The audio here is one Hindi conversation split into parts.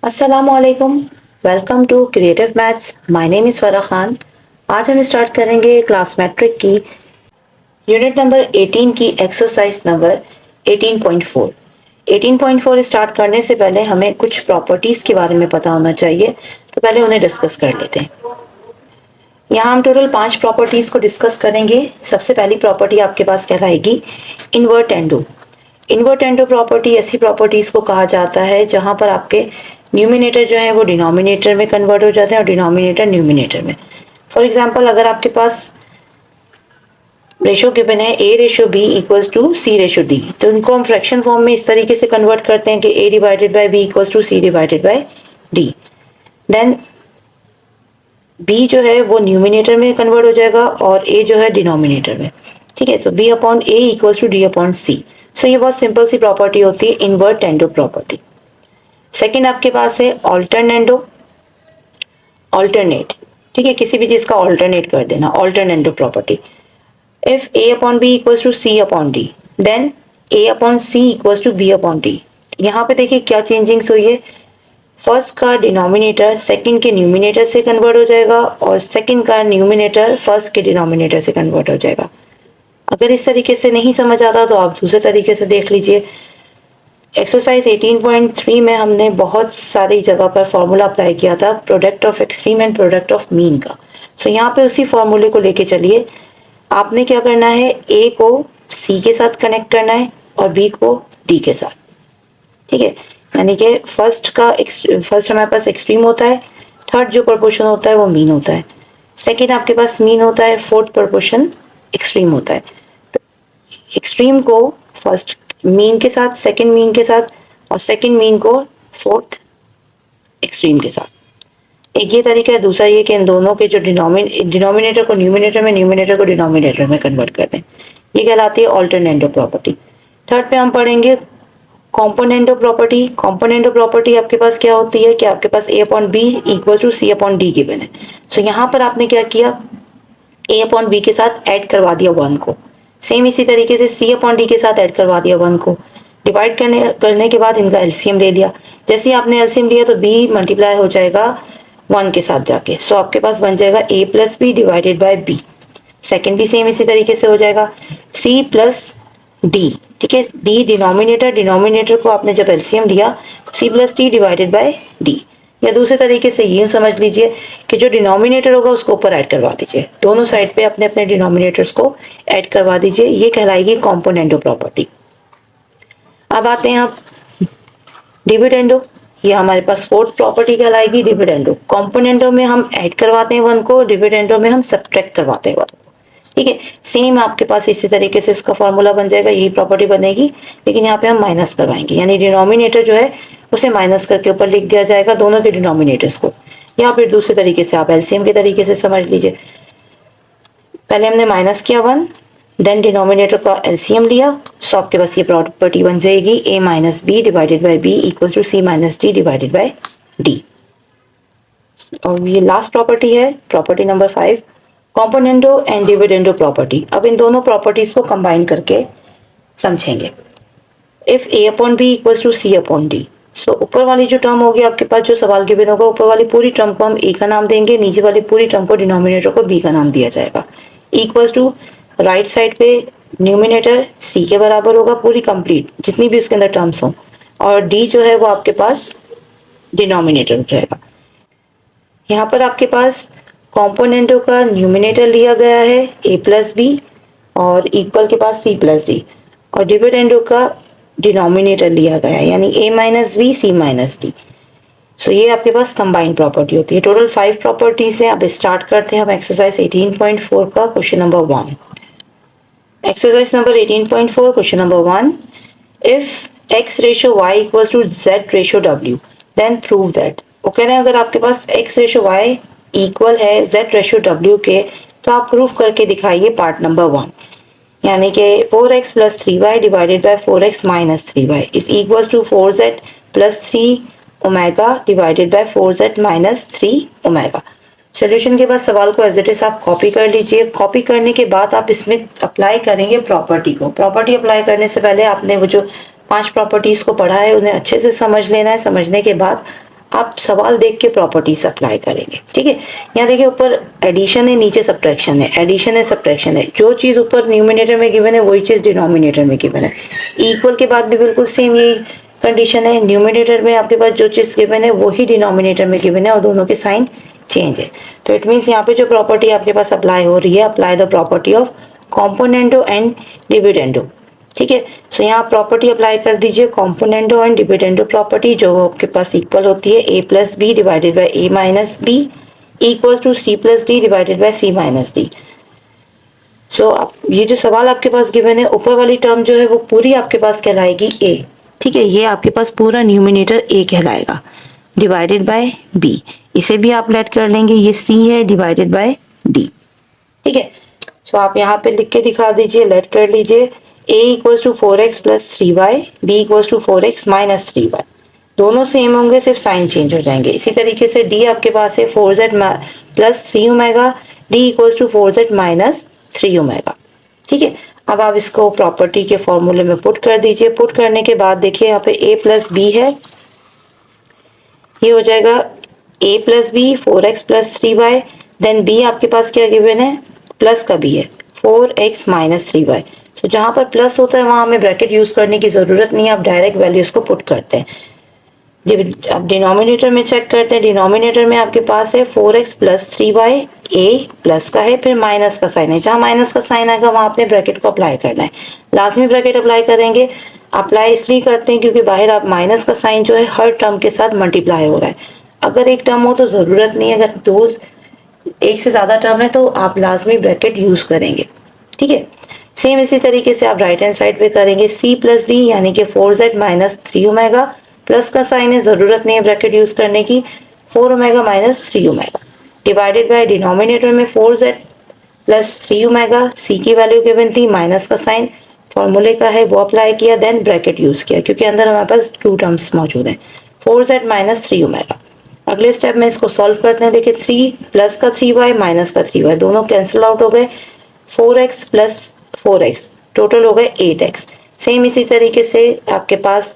असलकुम। Welcome to creative maths. My name is Farah Khan. आज हम स्टार्ट करेंगे क्लास मैट्रिक की यूनिट नंबर 18 की एक्सरसाइज नंबर 18.4। 18.4 स्टार्ट करने से पहले हमें कुछ प्रॉपर्टीज़ के बारे में पता होना चाहिए, तो पहले उन्हें डिस्कस कर लेते हैं। यहाँ हम टोटल 5 प्रॉपर्टीज़ को डिस्कस करेंगे। सबसे पहली प्रॉपर्टी आपके पास कहलाएगी इन्वर्टेंडो। इन्वर्टेंडो प्रॉपर्टी ऐसी प्रॉपर्टीज़ को कहा जाता है जहाँ पर आपके न्यूमिनेटर जो है वो डिनोमिनेटर में कन्वर्ट हो जाते हैं और डिनोमिनेटर न्यूमिनेटर में। फॉर एग्जांपल, अगर आपके पास रेशो गिवन है a ratio b equals to c ratio d, तो इनको हम फ्रैक्शन फॉर्म में इस तरीके से कन्वर्ट करते हैं कि a divided by b equals to c divided by d। Then b जो है वो न्यूमिनेटर में कन्वर्ट हो जाएगा और a जो है डिनोमिनेटर में। ठीक है, तो b upon a equals to d upon c। So ये बहुत सिंपल सी प्रॉपर्टी होती है, इन्वर्टेंडो प्रॉपर्टी। सेकेंड आपके पास है ऑल्टरनेंडो, ऑल्टरनेट। ठीक है, किसी भी चीज का ऑल्टरनेट कर देना, alternendo property. If a upon b equals to c upon d, then a upon c equals to b upon d। यहाँ पे देखिए क्या चेंजिंग्स हुई है। फर्स्ट का डिनोमिनेटर सेकंड के न्यूमिनेटर से कन्वर्ट हो जाएगा और सेकंड का न्यूमिनेटर फर्स्ट के डिनोमिनेटर से कन्वर्ट हो जाएगा। अगर इस तरीके से नहीं समझ आता तो आप दूसरे तरीके से देख लीजिए। एक्सरसाइज 18.3 में हमने बहुत सारी जगह पर फॉर्मूला अप्लाई किया था, product of extreme and product of mean का। सो यहाँ पे उसी फॉर्मूले को लेके चलिए। आपने क्या करना है, ए को सी के साथ कनेक्ट करना है और बी को डी के साथ। ठीक है, यानी कि फर्स्ट हमारे पास एक्सट्रीम होता है, थर्ड जो प्रोपोर्शन होता है वो मीन होता है, सेकेंड आपके पास मीन होता है, फोर्थ प्रोपोर्शन एक्सट्रीम होता है। तो एक्सट्रीम को फर्स्ट मीन के साथ, सेकंड मीन के साथ और सेकंड मीन को फोर्थ एक्सट्रीम के साथ। एक ये तरीका है। दूसरा ये कि इन दोनों के जो डिनोमिनेटर को न्यूमिनेटर में, न्यूमिनेटर को डिनोमिनेटर में कन्वर्ट कर दें। ये कहलाती है ऑल्टरनेंडो प्रॉपर्टी। थर्ड पे हम पढ़ेंगे कॉम्पोनेंटो प्रॉपर्टी। कॉम्पोनेंटो प्रॉपर्टी आपके पास क्या होती है कि आपके पास a upon b equal to c upon d given है। सो यहाँ पर आपने क्या किया, a अपॉन बी के साथ ऐड करवा दिया 1 को। सेम इसी तरीके से c अपॉन डी के साथ ऐड करवा दिया 1 को। डिवाइड करने के बाद इनका एलसीएम ले लिया। जैसे ही आपने एलसीएम लिया तो b मल्टीप्लाई हो जाएगा 1 के साथ जाके। सो आपके पास बन जाएगा a plus b divided by b. Second भी सेम इसी तरीके से हो जाएगा, c प्लस डी। ठीक है, डी डिनोमिनेटर, डिनोमिनेटर को आपने जब एलसीएम लिया c plus d divided by d. या दूसरे तरीके से ये समझ लीजिए कि जो डिनोमिनेटर होगा उसको ऊपर ऐड करवा दीजिए, दोनों साइड पे अपने अपने डिनोमिनेटर्स को ऐड करवा दीजिए। ये कहलाएगी कॉम्पोनेंटो प्रॉपर्टी। अब आते हैं आप डिविडेंडो। ये हमारे पास फोर्थ प्रॉपर्टी कहलाएगी डिविडेंडो। कॉम्पोनेंटो में हम ऐड करवाते हैं 1 को, डिविडेंडो में हम सब्ट्रैक्ट करवाते हैं 1 को। ठीक है, सेम आपके पास इसी तरीके से इसका फॉर्मूला बन जाएगा, यही प्रॉपर्टी बनेगी, लेकिन यहाँ पे हम माइनस करवाएंगे, यानी डिनोमिनेटर जो है उसे माइनस करके ऊपर लिख दिया जाएगा दोनों के डिनोमिनेटर्स को। या फिर दूसरे तरीके से आप एलसीएम के तरीके से समझ लीजिए। पहले हमने माइनस किया 1, देन डिनोमिनेटर का एलसीएम लिया, सो आपके पास ये प्रॉपर्टी बन जाएगी a minus b divided by b equal to c minus d divided by d. और ये लास्ट प्रॉपर्टी है, property number 5, componendo and dividendo property. अब इन दोनों प्रॉपर्टीज को कंबाइन करके समझेंगे। If a upon b equals to c upon d, so ऊपर वाली जो टर्म होगी आपके पास, जो सवाल गिवन होगा, ऊपर वाली पूरी टर्म को हम a का नाम देंगे, नीचे वाली पूरी टर्म को डिनोमिनेटर को b का नाम दिया जाएगा। इक्वल्स टू राइट साइड पे न्यूमिनेटर c के बराबर होगा पूरी कंप्लीट, जितनी भी उसके अंदर टर्म्स हों, और d जो है वो आपके पास डिनोमिनेटर हो जाएगा। यहाँ पर आपके पास कॉम्पोनेंटों का न्यूमिनेटर लिया गया है a प्लस बी और इक्वल के पास c प्लस डी, और डिविडेंडो का डिनोमिनेटर लिया गया है यानी a minus b c minus d. So ये आपके पास कंबाइंड प्रॉपर्टी होती है। टोटल 5 प्रॉपर्टीज हैं। अब स्टार्ट करते हैं हम एक्सरसाइज 18.4 का question number 1। Exercise number 18.4 question number 1, if x ratio y equals to z ratio w then prove that. वो कह रहे हैं अगर आपके पास x रेशो y इक्वल है z रेशो w के, तो आप प्रूव करके दिखाइए पार्ट नंबर 1, यानी कि 4x plus 3y divided by 4x minus 3y is equal to 4z plus 3 omega divided by 4z minus 3 omega. Solution के बाद सवाल को एज इट इज आप कॉपी कर लीजिए। कॉपी करने के बाद आप इसमें अप्लाई करेंगे प्रॉपर्टी को। प्रॉपर्टी अप्लाई करने से पहले आपने वो जो 5 प्रॉपर्टीज को पढ़ा है उन्हें अच्छे से समझ लेना है। समझने के बाद आप सवाल देख के प्रॉपर्टीज अप्लाई करेंगे। ठीक है, यहाँ देखिए ऊपर एडिशन है, नीचे सब्ट्रैक्शन है, एडिशन है सब्ट्रैक्शन है। जो चीज ऊपर न्यूमिनेटर में गिवन है वही चीज डिनोमिनेटर में गिवन है। इक्वल के बाद भी बिल्कुल सेम यही कंडीशन है, न्यूमिनेटर में आपके पास जो चीज गिवन है वही डिनोमिनेटर में गिवन है और दोनों के साइन चेंज है। तो इट मीन्स यहाँ पे जो प्रॉपर्टी आपके पास अप्लाई हो रही है, apply the property of componendo and dividendo. ठीक है, सो यहाँ प्रॉपर्टी अप्लाई कर दीजिए कॉम्पोनेंटो एंड डिविडेंडो प्रॉपर्टी, जो आपके पास इक्वल होती है a plus b divided by a minus b equal to c plus d divided by c minus d. So ये जो सवाल आपके पास गिवन है, ऊपर वाली टर्म जो है वो पूरी आपके पास कहलाएगी ए। ठीक है, ये आपके पास पूरा न्यूमिनेटर ए कहलाएगा डिवाइडेड बाय बी, इसे भी आप लेट कर लेंगे, ये सी है डिवाइडेड बाय डी। ठीक है, सो आप यहाँ पे लिख के दिखा दीजिए, लेट कर लीजिए a equals to 4x plus 3y, b equals to 4x minus 3y। दोनों सेम होंगे, सिर्फ साइन चेंज हो जाएंगे। इसी तरीके से d आपके पास है 4z plus 3 omega, d equals to 4z minus 3 omega. ठीक है, अब आप इसको प्रॉपर्टी के फॉर्मूले में पुट कर दीजिए। पुट करने के बाद देखिए यहाँ पे a प्लस बी है, ये हो जाएगा a plus b 4x plus 3y, then b आपके पास क्या गिवन है, प्लस का b है 4x माइनस 3y। तो जहां पर प्लस होता है वहां हमें ब्रैकेट यूज करने की जरूरत नहीं है, आप डायरेक्ट वैल्यूज को पुट करते हैं। अब डिनोमिनेटर में चेक करते हैं, डिनोमिनेटर में आपके पास है 4x plus 3y, a plus का है, फिर माइनस का साइन है, जहां माइनस का साइन आएगा वहां आपने ब्रैकेट को अप्लाई करना है। लाजमी ब्रैकेट अप्लाई करेंगे, अप्लाई इसलिए करते हैं क्योंकि बाहर आप माइनस का साइन जो है हर टर्म के साथ मल्टीप्लाई हो रहा है। अगर एक टर्म हो तो जरूरत नहीं है, अगर दो एक से ज्यादा टर्म है तो आप लाजमी ब्रैकेट यूज करेंगे। ठीक है, सेम इसी तरीके से आप राइट हैंड साइड पे करेंगे, c प्लस डी यानी कि 4z माइनस 3 ओमेगा, प्लस का साइन है, जरूरत नहीं है ब्रैकेट यूज करने की, 4 omega minus 3 omega divided by denominator में 4z प्लस 3 ओमेगा, c की वैल्यू गिवन थी, माइनस का साइन फॉर्मूले का है वो अप्लाई किया, देन ब्रैकेट यूज किया क्योंकि अंदर हमारे पास 2 टर्म्स मौजूद हैं, 4z माइनस 3 ओमेगा। अगले स्टेप में इसको सॉल्व करते हैं। देखिए 3 प्लस का 3y माइनस का 3y दोनों कैंसिल आउट हो गए, 4x प्लस 4x टोटल हो गए 8x। सेम इसी तरीके से आपके पास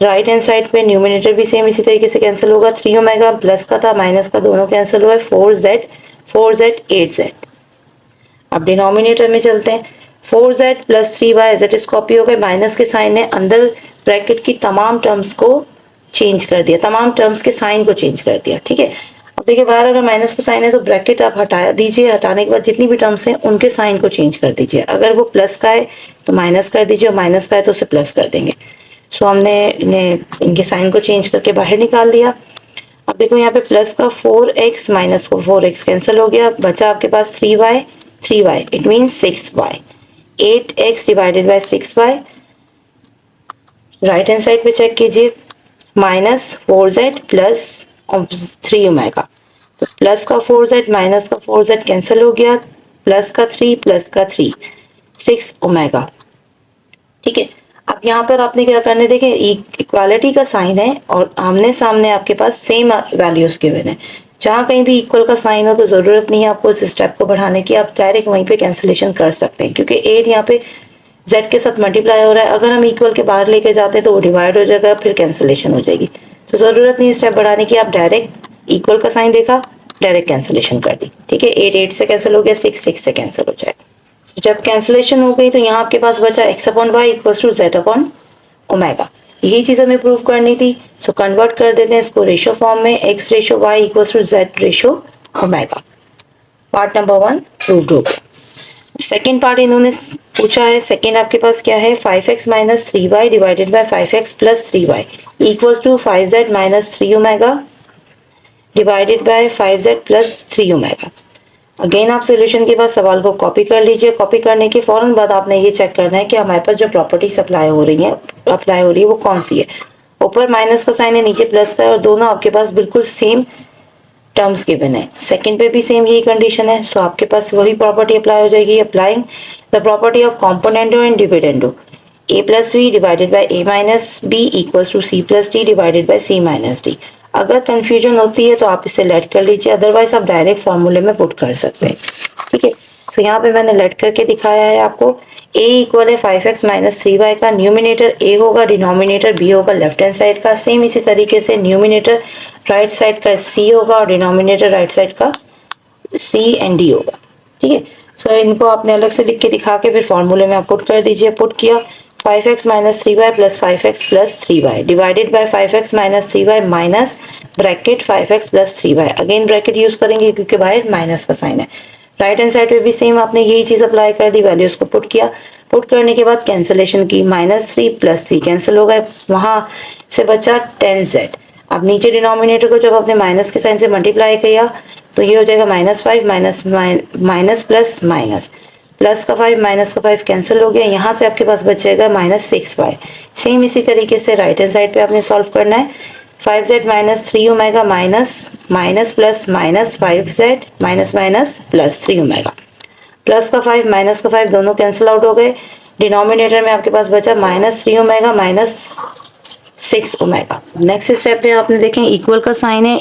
राइट हैंड साइड पे न्यूमिनेटर भी सेम इसी तरीके से कैंसिल होगा, 3 ओमेगा प्लस का था माइनस का दोनों कैंसिल हुए, 4z 8z। अब डिनोमिनेटर में चलते हैं, 4z plus 3y as it is copy हो गए, माइनस के साइन ने अंदर ब्रैकेट की तमाम टर्म्स को चेंज कर दिया, तमाम टर्म्स के साइन को चेंज कर दिया। ठीक है, अब देखिए बाहर अगर माइनस का साइन है तो ब्रैकेट आप हटा दीजिए, हटाने के बाद जितनी भी टर्म्स हैं उनके साइन को चेंज कर दीजिए। अगर वो प्लस का है तो माइनस कर दीजिए और माइनस का है तो उसे प्लस कर देंगे। सो हमने इनके साइन को चेंज करके बाहर निकाल लिया। अब देखो यहाँ पे प्लस का 4x माइनस का 4x कैंसिल हो गया, बचा आपके पास 3y it means 6y, 8x divided bye 6y। Right hand side पे चेक कीजिए, माइनस 4z प्लस 3 ओमेगा, तो प्लस का 4z माइनस का 4z कैंसिल हो गया, प्लस का 3 6 ओमेगा। ठीक है, अब यहाँ पर आपने क्या करना है, देखिए इक्वालिटी का साइन है और आमने सामने आपके पास सेम वैल्यूज गिवन है। जहाँ कहीं भी इक्वल का साइन हो तो जरूरत नहीं है आपको इस स्टेप को बढ़ाने की, आप डायरेक्ट वहीं पे कैंसिलेशन कर सकते हैं क्योंकि 8 यहाँ पे z के साथ मल्टीप्लाई हो रहा है। अगर हम इक्वल के बाहर लेके जाते हैं तो वो डिवाइड हो जाएगा, फिर कैंसिलेशन हो जाएगी, तो जरूरत नहीं स्टेप बढ़ाने की, आप डायरेक्ट इक्वल का साइन देखा डायरेक्ट कैंसिलेशन कर दी। ठीक है, 8 से कैंसिल हो गया, 6 से कैंसिल हो जाएगा। जब कैंसिलेशन हो गई तो यहाँ आपके पास बचा x upon y equals to z upon omega. यही चीज हमें प्रूव करनी थी, सो कन्वर्ट कर देते हैं इसको रेशो फॉर्म में, x ratio y equals to z ratio omega. Part number 1 proved हो गया। सेकेंड पार्ट इन्होंने पूछा है, सेकेंड आपके पास क्या है, 5x minus 3y divided by 5x plus 3y equals to 5z minus 3 omega divided by 5z plus 3 omega. Again आप सोल्यूशन के बाद सवाल को कॉपी कर लीजिए। कॉपी करने के फौरन बाद आपने ये चेक करना है कि हमारे पास जो प्रॉपर्टी अप्लाई हो रही है वो कौन सी है। ऊपर माइनस का साइन है, नीचे प्लस का है और दोनों आपके पास बिल्कुल सेम टर्म्स गिवन है। सेकंड पे भी सेम यही कंडीशन है, सो आपके पास वही प्रॉपर्टी अप्लाई हो जाएगी। Applying the property of componendo and dividendo, a plus b divided by a minus b equals to c plus d divided by c minus d. अगर कंफ्यूजन होती है तो आप इसे लेट कर लीजिए, अदरवाइज आप डायरेक्ट फॉर्मूले में पुट कर सकते हैं। ठीक है, तो यहाँ पे मैंने लेट करके दिखाया है आपको। a इक्वल है 5x माइनस 3y का, न्यूमिनेटर a होगा, डिनोमिनेटर b होगा लेफ्ट हैंड साइड का। सेम इसी तरीके से न्यूमिनेटर राइट साइड का c होगा और डिनोमिनेटर राइट साइड का c एंड d होगा। ठीक है, सो इनको आपने अलग से लिख के दिखा के फिर फॉर्मूले में आप पुट कर दीजिए। पुट किया 5x minus 3y plus 5x plus 3y divided by 5x minus 3y minus bracket 5x plus 3y। Again bracket use करेंगे क्योंकि बाहर माइनस का साइन है। राइट हैंड साइड पे भी सेम आपने यही चीज अप्लाई कर दी, वैल्यूज को पुट किया। पुट करने के बाद कैंसिलेशन की, -3 प्लस 3 कैंसिल हो गए, वहां से बचा 10z। अब नीचे डिनोमिनेटर को जब आपने माइनस के साइन से मल्टीप्लाई किया तो ये हो जाएगा -5 माइनस प्लस माइनस, प्लस का 5 माइनस का 5 कैंसिल हो गया। यहाँ से आपके पास बचेगा -6y। सेम इसी तरीके से राइट हैंड साइड पे आपने सॉल्व करना है। 5z minus 3 omega minus minus plus minus 5z minus minus plus 3 omega, plus का 5 माइनस का 5 दोनों कैंसिल आउट हो गए। डिनोमिनेटर में आपके पास बचा -3 omega minus 6 omega. Next step पे आपने देखें इक्वल का साइन है,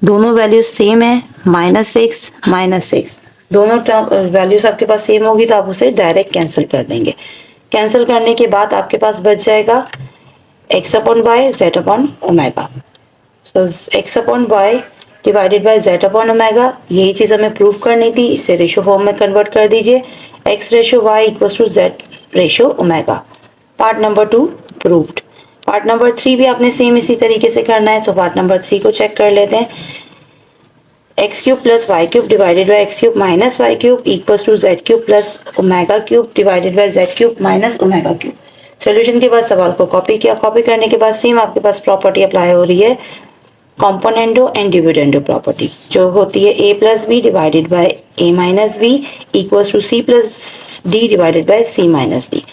दोनों वैल्यूज सेम है, -6 दोनों वैल्यूज आपके पास सेम होगी तो आप उसे डायरेक्ट कैंसिल कर देंगे। कैंसिल करने के बाद आपके पास बच जाएगा x upon y z upon omega. So x upon y divided by z upon omega, यही चीज हमें प्रूव करनी थी, इसे रेशो फॉर्म में कन्वर्ट कर दीजिए। x ratio y equals to z ratio omega. Part number 2 proved. Part number 3 भी आपने सेम इसी तरीके से करना है, तो पार्ट नंबर 3 को चेक कर लेते हैं। X cube plus y cube divided by x cube minus y cube equals to z cube plus omega cube divided by z cube minus omega cube. Solution के बाद सवाल को कॉपी किया, कॉपी करने के बाद सेम आपके पास प्रॉपर्टी अप्लाई हो रही है, कॉम्पोनेंडो एंड डिविडेंडो प्रॉपर्टी, जो होती है a plus b divided by a minus b equals to c plus d divided by c minus d.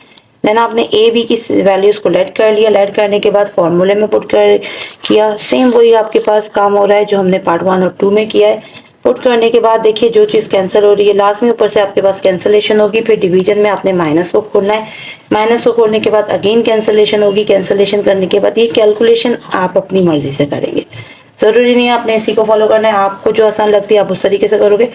Then आपने ए बी की वैल्यूज को लेट कर लिया, लेट करने के बाद फॉर्मूले में पुट कर किया। सेम वही आपके पास काम हो रहा है जो हमने पार्ट 1 और 2 में किया है। पुट करने के बाद देखिए जो चीज़ कैंसिल हो रही है लास्ट में ऊपर से आपके पास कैंसिलेशन होगी, फिर डिवीजन में आपने माइनस को खोलना है, माइनस को खोलने के बाद अगेन कैंसिलेशन होगी, कैंसिलेशन करने के बाद ये कैलकुलेशन आप अपनी मर्जी से करेंगे, जरूरी नहीं है आपने इसी को फॉलो करना है, आपको जो आसान लगती है आप उस तरीके से करोगे।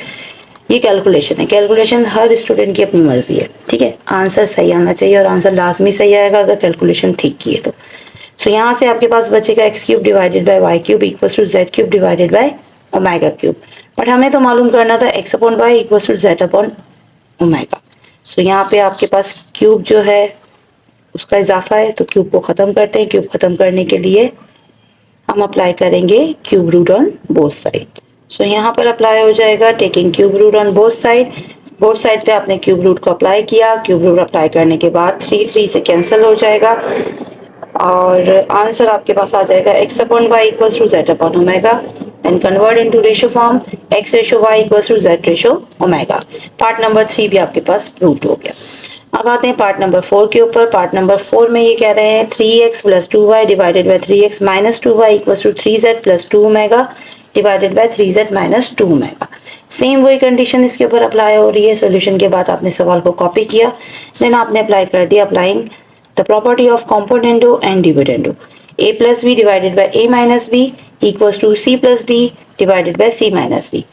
ये कैलकुलेशन है, कैलकुलेशन हर स्टूडेंट की अपनी मर्जी है, ठीक है। आंसर सही आना चाहिए और आंसर लाजमी सही आएगा अगर कैलकुलेशन ठीक की है तो। सो यहाँ से आपके पास बचेगा x cube divided by y cube equals to z cube divided by omega cube. But हमें तो मालूम करना था x upon y equals to z upon omega. So यहाँ पे आपके पास क्यूब जो है उसका इजाफा है, तो क्यूब को ख़त्म करते हैं। क्यूब ख़त्म करने के लिए हम अप्लाई करेंगे cube root on both side. So यहाँ पर अप्लाई हो जाएगा taking cube root on both side. Both side पे आपने क्यूब रूट को अप्लाई किया, क्यूब रूट अप्लाई करने के बाद 3 से कैंसिल हो जाएगा और आंसर आपके पास आ जाएगा x upon y equals to z upon omega and convert into ratio form x ratio y equals to z ratio omega. Part number 3 भी आपके पास प्रूव्ड हो गया। अब आते हैं पार्ट नंबर 4 के ऊपर। पार्ट नंबर 4 में ये कह रहे हैं 3x plus 2y divided by 3x minus 2y equals to 3z plus 2 omega divided by 3z minus 2 omega. Same वही कंडीशन इसके ऊपर अप्लाई हो रही है। सॉल्यूशन के बाद आपने सवाल को कॉपी किया, देन आपने अप्लाई कर दिया applying the property of componendo and dividendo. a plus b divided by a minus b equals to c plus d divided by c minus d.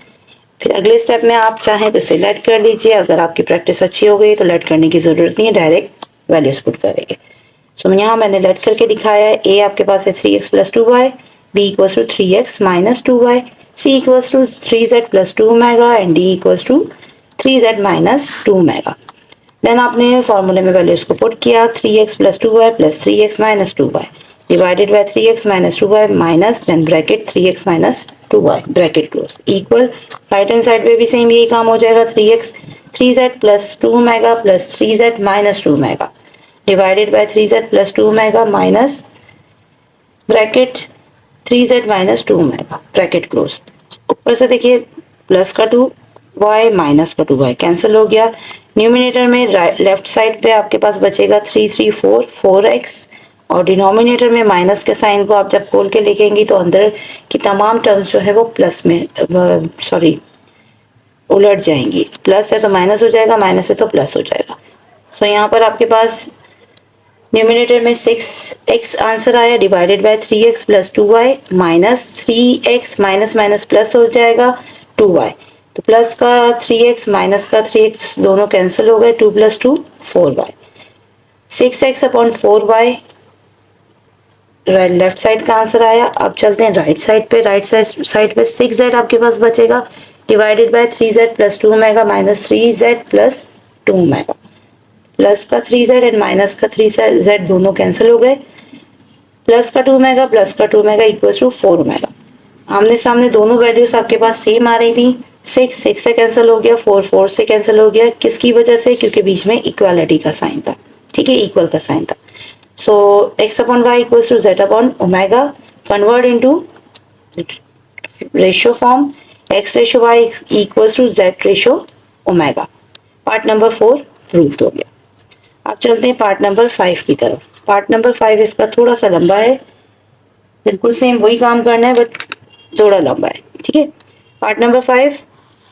फिर अगले स्टेप में आप चाहें तो इसे लेट कर लीजिए, अगर आपकी प्रैक्टिस अच्छी हो गई तो लेट करने की जरूरत नहीं है, डायरेक्ट वैल्यूज पुट करेंगे। सो यहाँ मैंने लेट करके दिखाया है। a आपके पास है 3x plus 2y, b equals to 3x minus 2y, c equals to 3z plus 2 omega and d equals to 3z minus 2 omega. Then आपने फॉर्मूले में वैल्यूज को पुट किया 3x plus 2y plus 3x minus 2y divided by 3x minus 2y minus then bracket 3x minus 2y bracket close equal. Right hand side पे भी सेम यही काम हो जाएगा 3z plus 2 omega plus 3z minus 2 omega divided by 3z plus 2 omega minus bracket 3z minus 2 omega bracket close. ऊपर से देखिए प्लस का 2y माइनस का 2y कैंसिल हो गया। न्यूमिनेटर में लेफ्ट साइड पे आपके पास बचेगा 4x और डिनोमिनेटर में माइनस के साइन को आप जब खोल के लिखेंगी तो अंदर की तमाम टर्म्स जो है वो प्लस में उलट जाएंगी। प्लस है तो माइनस हो जाएगा, माइनस है तो प्लस हो जाएगा। सो यहाँ पर आपके पास न्यूमिनेटर में 6x आंसर आया divided by 3x plus 2y minus 3x minus minus plus हो जाएगा 2y। तो प्लस का 3x माइनस का 3x दोनों कैंसिल हो गए, 2 + 2 4y, 6x upon 4y left side का आंसर आया। अब चलते हैं राइट साइड पे, राइट साइड पे 6z आपके पास बचेगा divided by 3z plus 2 omega minus 3z plus 2 omega, plus का 3z एंड माइनस का 3z दोनों कैंसिल हो गए, प्लस का 2 ओमेगा प्लस का 2 ओमेगा इक्वल टू 4 ओमेगा। आमने सामने दोनों वैल्यूज आपके पास सेम आ रही थी, 6 से कैंसिल हो गया, 4 से कैंसिल हो गया, किसकी वजह से? क्योंकि बीच में इक्वालिटी का साइन था, ठीक है, इक्वल का साइन था। So x upon y equals to z upon omega, convert into ratio form, x ratio y equals to z ratio omega। Part number 4 proved हो गया। अब चलते हैं पार्ट नंबर 5 की तरफ। पार्ट नंबर 5 इसका थोड़ा सा लंबा है, बिल्कुल सेम वही काम करना है बट थोड़ा लंबा है, ठीक है। पार्ट नंबर 5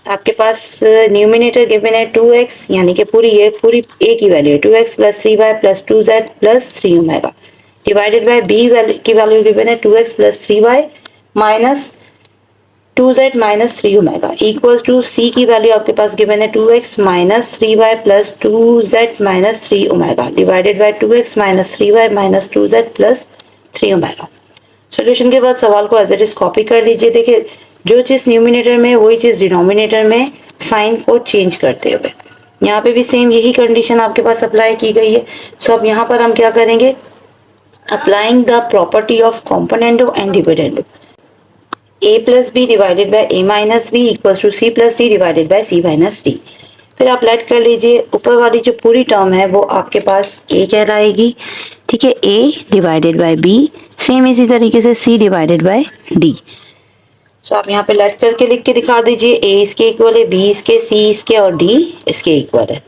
आपके पास न्यूमिनेटर गिवन है 2x, यानी कि पूरी a की वैल्यू है 2x plus 3y plus 2z plus 3 omega, divided by b की वैल्यू गिवन है 2x plus 3y minus 2z minus 3 omega equals to c की वैल्यू आपके पास गिवन है 2x minus 3y plus 2z minus 3 omega, divided by 2x minus 3y minus 2z plus 3 omega. Solution के बाद सवाल को एज इट इज कॉपी कर लीजिए। देखिए जो चीज़ न्यूमिनेटर में वही चीज़ डिनोमिनेटर में साइन को चेंज करते हुए, यहाँ पे भी सेम यही कंडीशन आपके पास अप्लाई की गई है। सो अब यहाँ पर हम क्या करेंगे, applying the property of componendo and dividendo, a plus b divided by a minus b equals to c plus d divided by c minus d. फिर आप लेट कर लीजिए, ऊपर वाली जो पूरी टर्म है वो आपके पास a कहलाएगी, ठीक है, a divided by b, same इसी तरीके से c डिवाइडेड बाय d। सो आप यहाँ पे लेट करके लिख के दिखा दीजिए, a इसके इक्वल है, b इसके, c इसके और d इसके इक्वल है।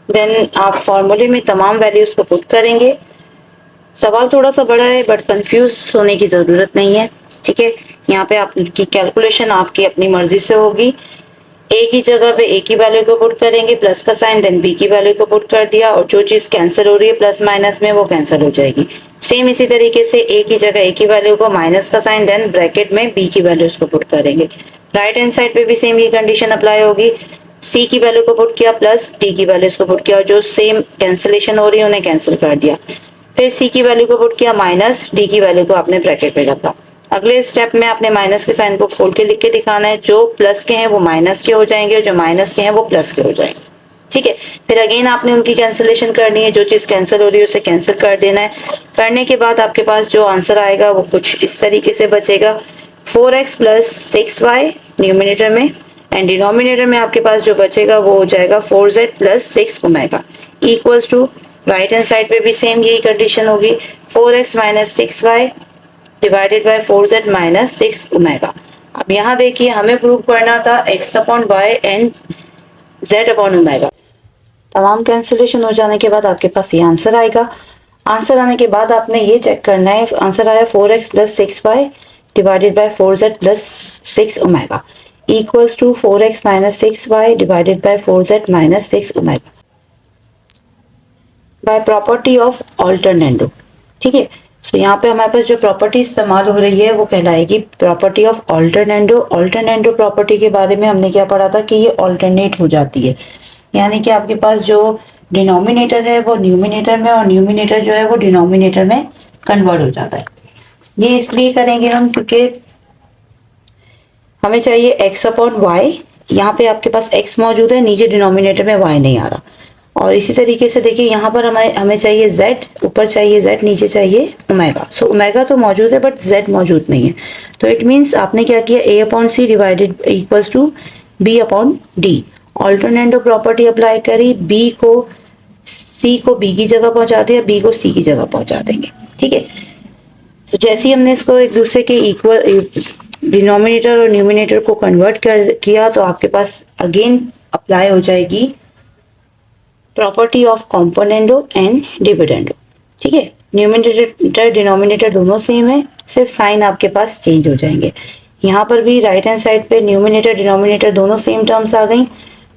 देन आप फॉर्मूले में तमाम वैल्यूज को पुट करेंगे। सवाल थोड़ा सा बड़ा है बट कंफ्यूज होने की जरूरत नहीं है, ठीक है। यहाँ पे आपकी कैलकुलेशन आपकी अपनी मर्जी से होगी। a की जगह पे a की वैल्यू को पुट करेंगे, प्लस का साइन, देन b की वैल्यू को पुट कर दिया और जो चीज कैंसिल हो रही है प्लस माइनस में वो कैंसिल हो जाएगी। सेम इसी तरीके से a की जगह a की वैल्यू को माइनस का साइन, देन ब्रैकेट में b की वैल्यूज को पुट करेंगे। राइट हैंड साइड पे भी सेम ये कंडीशन अप्लाई होगी, c की वैल्यू को पुट किया प्लस d की वैल्यूज को पुट किया और जो सेम कैंसिलेशन हो रही है उन्हें कैंसिल कर दिया। फिर c की वैल्यू को पुट किया माइनस d की वैल्यू को आपने ब्रैकेट में रखा। अगले स्टेप में आपने माइनस के साइन को खोल के लिख के दिखाना है, जो प्लस के हैं वो माइनस के हो जाएंगे और जो माइनस के हैं वो प्लस के हो जाएंगे, ठीक है। फिर अगेन आपने उनकी कैंसिलेशन करनी है, जो चीज कैंसिल हो रही है उसे कैंसिल कर देना है। करने के बाद आपके पास जो आंसर आएगा वो कुछ इस तरीके से बचेगा, 4x प्लस 6y न्यूमिनेटर में एंड डिनोमिनेटर में आपके पास जो बचेगा वो हो जाएगा 4z plus 6 omega equals to, right hand side पे भी सेम यही कंडीशन होगी, 4x minus 6y divided by 4z minus 6 omega. अब यहाँ देखिए हमें प्रूव करना था x upon y and z upon omega. तमाम कैंसिलेशन हो जाने के बाद आपके पास ये आंसर आएगा। आंसर आने के बाद आपने ये चेक करना है, आंसर आया 4x plus 6y divided by 4z plus 6 omega equals to 4x minus 6y divided by 4z minus 6 omega by property of alternendo, ठीक है। तो यहाँ पे हमारे पास जो प्रॉपर्टी इस्तेमाल हो रही है वो कहलाएगी प्रॉपर्टी ऑफ ऑल्टरनेंडो। ऑल्टरनेंडो प्रॉपर्टी के बारे में हमने क्या पढ़ा था कि ये ऑल्टरनेट हो जाती है, यानी कि आपके पास जो डिनोमिनेटर है वो न्यूमिनेटर में और न्यूमिनेटर जो है वो डिनोमिनेटर में कन्वर्ट हो जाता है। ये इसलिए करेंगे हम क्योंकि हमें चाहिए x अपॉन वाई, यहाँ पे आपके पास x मौजूद है, नीचे डिनोमिनेटर में y नहीं आ रहा। और इसी तरीके से देखिए यहाँ पर हमें चाहिए z, ऊपर चाहिए z, नीचे चाहिए ओमेगा। सो ओमेगा तो मौजूद है बट z मौजूद नहीं है, तो इट मीन्स आपने क्या किया, a upon c divided equals to b upon d. Alternendo property apply करी, b को c को b की जगह पहुंचा दिया, b को c की जगह पहुंचा देंगे, ठीक है। तो जैसे ही हमने इसको एक दूसरे के इक्वल डिनोमिनेटर और न्यूमिनेटर को कन्वर्ट किया तो आपके पास अगेन अप्लाई हो जाएगी property of componendo and dividendo, ठीक है। न्यूमिनेटर डिनोमिनेटर दोनों सेम है, सिर्फ साइन आपके पास चेंज हो जाएंगे। यहाँ पर भी राइट हैंड साइड पे न्यूमिनेटर डिनोमिनेटर दोनों सेम टर्म्स आ गई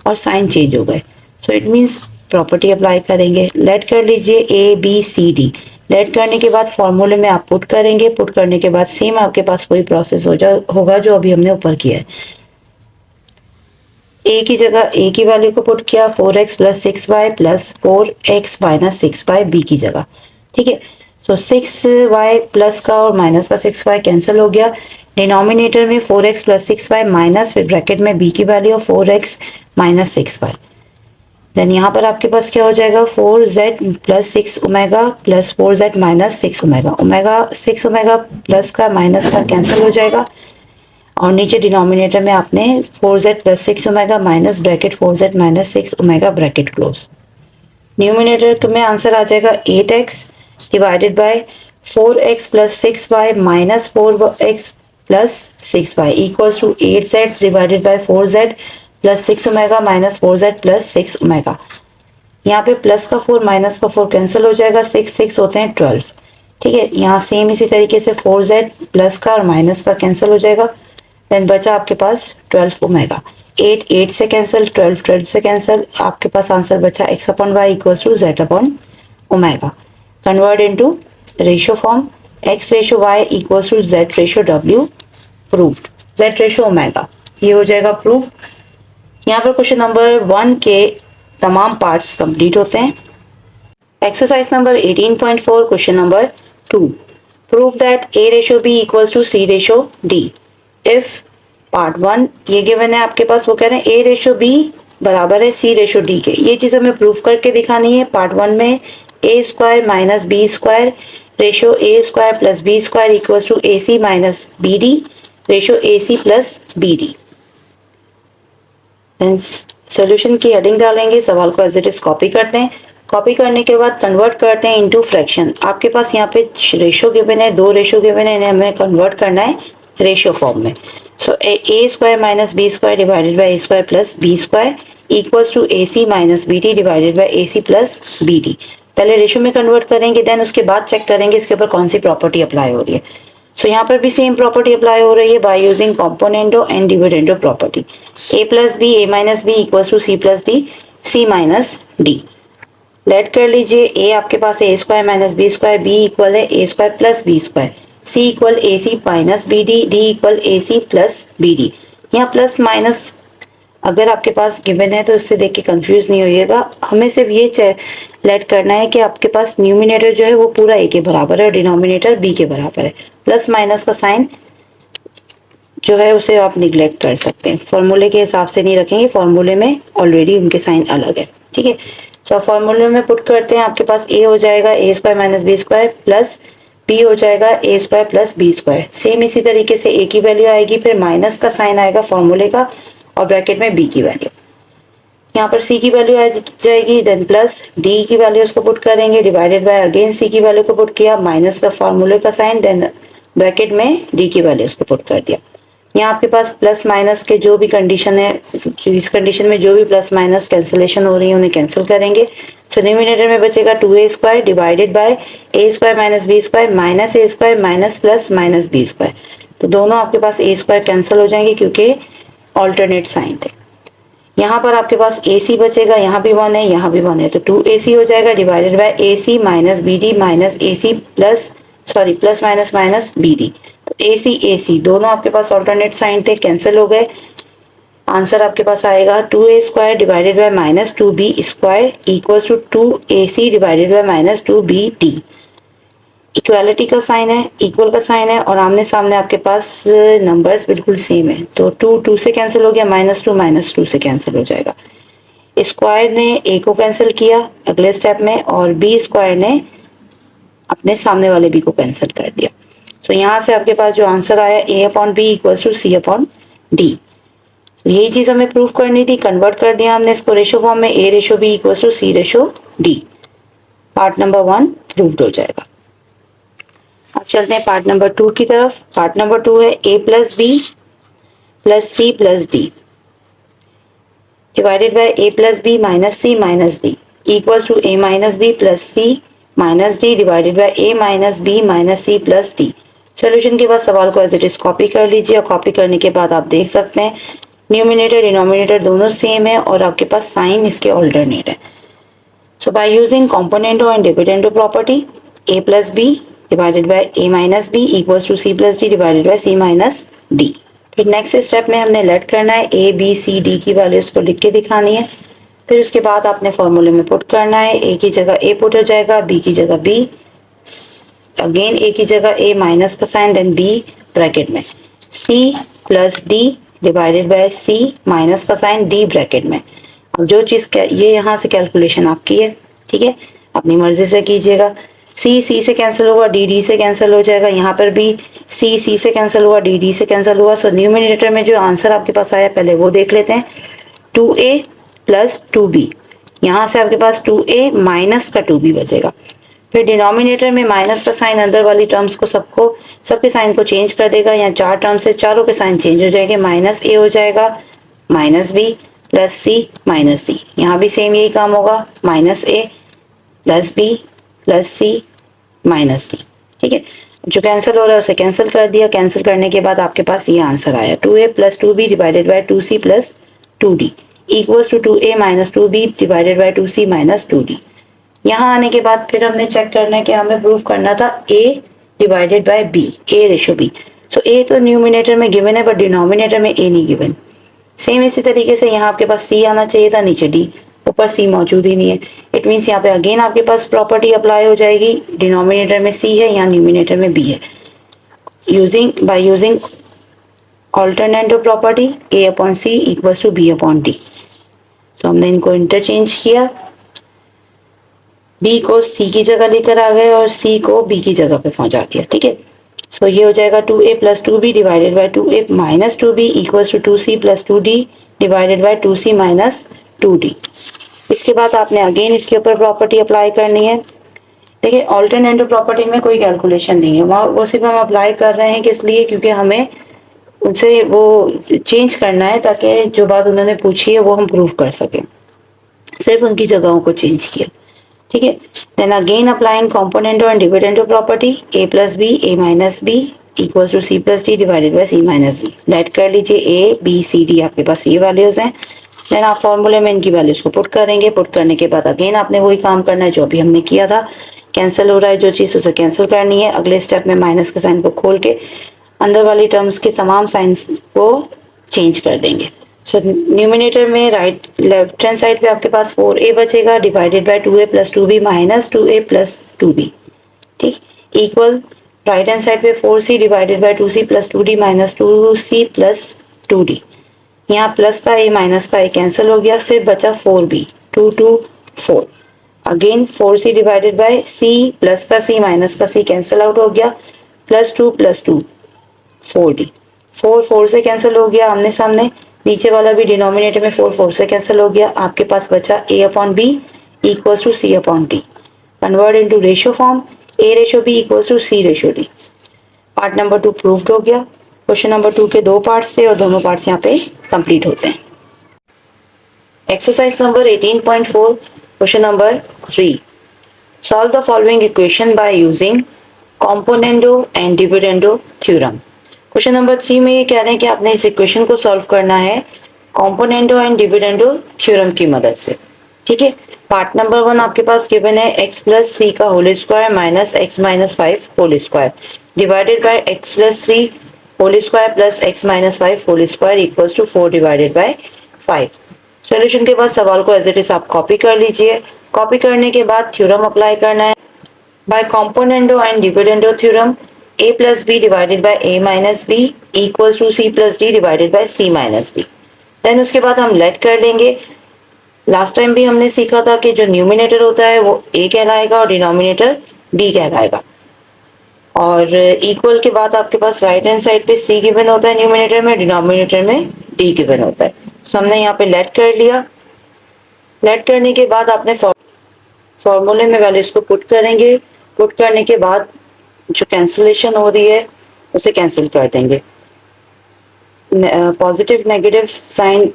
और साइन चेंज हो गए। So it means property apply करेंगे, लेट कर लीजिए a b c d. Let करने के बाद फॉर्मूले में आप पुट करेंगे, पुट करने के बाद सेम आपके पास वही प्रोसेस होगा जो अभी हमने ऊपर किया है। ए की जगह ए की वैल्यू को पुट किया 4x plus 6y plus 4x minus 6y B की जगह, ठीक है। सो 6y प्लस का और माइनस का 6y कैंसिल हो गया। डिनोमिनेटर में 4x प्लस 6y माइनस फिर ब्रैकेट में b की value 4x minus 6y। Then यहाँ पर आपके पास क्या हो जाएगा 4z plus 6 omega plus 4z minus 6 omega, omega 6 omega plus का माइनस का कैंसिल हो जाएगा और नीचे डिनोमिनेटर में आपने 4z plus 6 omega minus bracket 4z minus 6 omega bracket close. Numerator में आंसर आ जाएगा 8x divided by 4x plus 6y minus 4x plus 6y equals to 8z divided by 4z plus 6 omega minus 4z plus 6 omega. यहाँ पे प्लस का 4 माइनस का 4 कैंसिल हो जाएगा, 6 होते हैं 12, ठीक है। यहाँ सेम इसी तरीके से 4z प्लस का और माइनस का कैंसिल हो जाएगा। देन बचा आपके पास 12 ओमेगा, 8 से कैंसिल, 12 से कैंसिल, आपके पास आंसर बचा x upon y equals to z upon omega. Convert into ratio form, x ratio y equals to z ratio w, proved, z ratio omega, ये हो जाएगा प्रूफ। यहाँ पर क्वेश्चन नंबर 1 के तमाम पार्ट्स कंप्लीट होते हैं। Exercise number 18.4 question number 2, prove that a ratio b equals to c ratio d। If part 1 ये गिवन है आपके पास, वो कह रहे हैं a रेशियो b बराबर है c रेशियो d के, ये चीज़ हमें प्रूफ करके दिखानी है। पार्ट 1 में a square minus b square ratio a square plus b square equals to ac minus bd ratio ac plus bd। Solution की हेडिंग डालेंगे, सवाल को एज इट इज कॉपी करते हैं, कॉपी करने के बाद कन्वर्ट करते हैं इनटू फ्रैक्शन। आपके पास यहाँ पे रेशियो गिवन है, 2 रेशियो गिवन है, इन्हें हमें कन्वर्ट करना है रेशियो फॉर्म में। So a square minus b square divided by a square plus b square equals to a c minus b t divided by a c plus b d. पहले रेशियो में कन्वर्ट करेंगे, देन उसके बाद चेक करेंगे इसके ऊपर कौन सी प्रॉपर्टी अप्लाई हो रही है। सो यहाँ पर भी सेम प्रॉपर्टी अप्लाई हो रही है by using componendo and dividendo property. A plus b a minus b equals to c plus d, c minus d. Let कर लीजिए ए आपके पास a square minus b square, b equal है a square plus b square, c equal a c minus b d, d equal a c plus b d. यहाँ प्लस माइनस अगर आपके पास गिवन है तो इससे देख के कंफ्यूज नहीं होइएगा, हमें सिर्फ ये लेट करना है कि आपके पास न्यूमिनेटर जो है वो पूरा ए के बराबर है और डिनोमिनेटर बी के बराबर है। प्लस माइनस का साइन जो है उसे आप निगलेक्ट कर सकते हैं, फॉर्मूले के हिसाब से नहीं रखेंगे, फॉर्मूले में ऑलरेडी उनके साइन अलग है, ठीक है। सो फॉर्मूले में पुट करते हैं, आपके पास ए हो जाएगा a square minus b square plus b हो जाएगा a square plus b square. Same इसी तरीके से ए की वैल्यू आएगी, फिर माइनस का साइन आएगा फॉर्मूले का और ब्रैकेट में बी की वैल्यू, यहाँ पर सी की वैल्यू आ जाएगी, देन प्लस डी की वैल्यू उसको पुट करेंगे डिवाइडेड बाय अगेन सी की वैल्यू को पुट किया, माइनस का फॉर्मूले का साइन, देन ब्रैकेट में डी की वैल्यू उसको पुट कर दिया। यहाँ आपके पास प्लस माइनस के जो भी कंडीशन है, इस कंडीशन में जो भी प्लस माइनस कैंसिलेशन हो रही है उन्हें कैंसिल करेंगे। सो डिनोमिनेटर में बचेगा 2a square divided by a square minus b square minus a square minus plus minus b square. तो दोनों आपके पास ए स्क्वायर कैंसिल हो जाएंगे क्योंकि ऑल्टरनेट साइन थे। यहाँ पर आपके पास ए सी बचेगा, यहाँ भी 1 है, यहाँ भी 1 है, तो 2ac हो जाएगा divided by a c minus b d minus a c plus plus minus minus b d. तो ए सी दोनों आपके पास ऑल्टरनेट साइन थे, कैंसिल हो गए। आंसर आपके पास आएगा 2a square divided by minus 2b square equals to 2ac divided by minus 2bd। Equality का साइन है, इक्वल का साइन है और आमने सामने आपके पास नंबर्स बिल्कुल सेम है, तो 2 से कैंसिल हो गया, माइनस 2 से कैंसिल हो जाएगा। स्क्वायर ने ए को कैंसिल किया अगले स्टेप में और बी स्क्वायर ने अपने सामने वाले बी को कैंसिल कर दिया। सो यहाँ से आपके पास जो आंसर आया a upon b equals to c upon d. यही चीज हमें प्रूव करनी थी, कन्वर्ट कर दिया हमने इसको रेशियो फॉर्म में, a ratio b equals to c ratio d. Part number 1 proved हो जाएगा। अब चलते हैं पार्ट नंबर 2 की तरफ। पार्ट नंबर 2 है a plus b plus c plus d divided by a plus b minus c minus d equals to a minus b plus c minus d divided by a minus b minus c plus d. Solution के बाद सवाल को एज इट इज कॉपी कर लीजिए और कॉपी करने के बाद आप देख सकते हैं न्यूमिनेटर डिनोमिनेटर दोनों सेम है और आपके पास साइन इसके ऑल्टरनेट है। So by using componendo and dividendo property, a plus b divided by a minus b equals to c plus d divided by c minus d। फिर नेक्स्ट स्टेप में हमने लेट करना है ए बी सी डी की वैल्यूज को लिख के दिखानी है। फिर उसके बाद आपने फॉर्मूले में पुट करना है, ए की जगह ए पुट हो जाएगा, बी की जगह बी, अगेन ए की जगह ए माइनस का साइन, देन बी ब्रैकेट में c plus d divided by c minus का साइन डी ब्रैकेट में। अब जो चीज ये यहाँ से कैलकुलेशन आपकी है, ठीक है, अपनी मर्जी से कीजिएगा। सी सी से कैंसिल होगा, डी डी से कैंसिल हो जाएगा, यहाँ पर भी सी सी से कैंसिल हुआ, डी डी से कैंसिल हुआ। सो न्यूमिनेटर में जो आंसर आपके पास आया पहले वो देख लेते हैं, 2a प्लस 2b, यहाँ से आपके पास 2a माइनस का 2b बचेगा। फिर डिनोमिनेटर में माइनस का साइन अंदर वाली टर्म्स को सबके साइन को चेंज कर देगा। यहाँ चार टर्म्स है, चारों के साइन चेंज हो जाएंगे, माइनस ए हो जाएगा, minus b plus c minus D. यहाँ भी सेम यही काम होगा, माइनस ए plus b plus c minus D, ठीक है। जो कैंसिल हो रहा है उसे कैंसिल कर दिया, कैंसिल करने के बाद आपके पास ये आंसर आया, 2a plus 2b divided by 2c plus 2d equals to 2a minus 2b divided by 2c minus 2d। यहाँ आने के बाद फिर हमने चेक करना है कि हमें प्रूव करना था a divided by b, a ratio b। So a तो न्यूमिनेटर में गिवन है बट डिनोमिनेटर में a नहीं गिवन। सेम इसी तरीके से यहाँ आपके पास c आना चाहिए था, नीचे d, ऊपर c मौजूद ही नहीं है। इट मीन्स यहाँ पे अगेन आपके पास प्रॉपर्टी अप्लाई हो जाएगी, डिनोमिनेटर में c है, यहाँ न्यूमिनेटर में b है। By using alternative property a upon c equals to b upon d। तो हमने इनको इंटरचेंज किया, b को c की जगह लेकर आ गए और c को b की जगह पे पहुंचा दिया, ठीक है। सो ये हो जाएगा 2a plus 2b divided by 2a minus 2b equals to 2c plus 2d divided by 2c minus 2d। इसके बाद आपने अगेन इसके ऊपर प्रॉपर्टी अप्लाई करनी है। देखिए ऑल्टरनेटिव प्रॉपर्टी में कोई कैलकुलेशन नहीं है, वहाँ वो सिर्फ हम अप्लाई कर रहे हैं, किस लिए, क्योंकि हमें उनसे वो चेंज करना है ताकि जो बात उन्होंने पूछी है वो हम प्रूव कर सकें, सिर्फ उनकी जगहों को चेंज किया, ठीक है। Then again applying componendo and dividendo property, a plus b a minus b equals to c plus d divided by c minus d. Let कर लीजिए ए बी सी डी आपके पास ये वैल्यूज हैं। देन आप फॉर्मूले में इनकी वैल्यूज को पुट करेंगे, पुट करने के बाद अगेन आपने वही काम करना है जो अभी हमने किया था, कैंसिल हो रहा है जो चीज़ उसे कैंसिल करनी है। अगले स्टेप में माइनस के साइन को खोल के अंदर वाली टर्म्स के तमाम साइंस को चेंज कर देंगे। सो न्यूमिनेटर में राइट लेफ्ट हैंड साइड पे आपके पास 4a बचेगा divided by 2a plus 2b minus 2a plus 2b, ठीक, इक्वल राइट हैंड साइड पे 4c divided by 2c plus 2d minus 2c plus 2d। यहाँ प्लस का a माइनस का a कैंसिल हो गया, सिर्फ बचा 4b, 2 2 4। Again 4c divided by c plus का c माइनस का c कैंसिल आउट हो गया, प्लस 2 4d, 4 4 से कैंसिल हो गया आमने सामने, नीचे वाला भी डिनोमिनेटर में 4 4 से कैंसिल हो गया। आपके पास बचा a upon b equals to c upon d, convert into ratio form, a ratio b equals to c ratio d। Part number 2 proved हो गया। क्वेश्चन नंबर 2 के दो पार्ट्स थे और दोनों पार्ट्स यहाँ पे कंप्लीट होते हैं। Exercise number 18.4 question number 3, solve the following equation by using componendo and dividendo theorem. Question number 3 में ये कह रहे हैं कि आपने इस इक्वेशन को सॉल्व करना है कॉम्पोनेंडो एंड डिविडेंडो थ्योरम की मदद से, ठीक है। पार्ट नंबर 1 आपके पास गिवन है x प्लस 3 का whole square minus x minus 5 whole square divided by x plus 3 whole square plus x minus 5 whole square equals to 4 divided by 5। Solution के बाद सवाल को एज इट इज आप कॉपी कर लीजिए। कॉपी करने के बाद थ्योरम अप्लाई करना है। By componendo and dividendo theorem a plus b divided by a minus b equals to c plus d divided by c minus b। Then उसके बाद हम लेट कर लेंगे। लास्ट टाइम भी हमने सीखा था कि जो न्यूमिनेटर होता है वो a कहलाएगा और डिनोमिनेटर d कहलाएगा, और इक्वल के बाद आपके पास राइट हैंड साइड पे c गिवन होता है न्यूमिनेटर में, डिनोमिनेटर में d गिवन होता है। तो हमने यहाँ पे लेट कर लिया। लेट करने के बाद आपने फॉर्मूले में वैल्यूज को पुट करेंगे। पुट करने के बाद जो कैंसिलेशन हो रही है उसे कैंसिल कर देंगे। Positive negative sign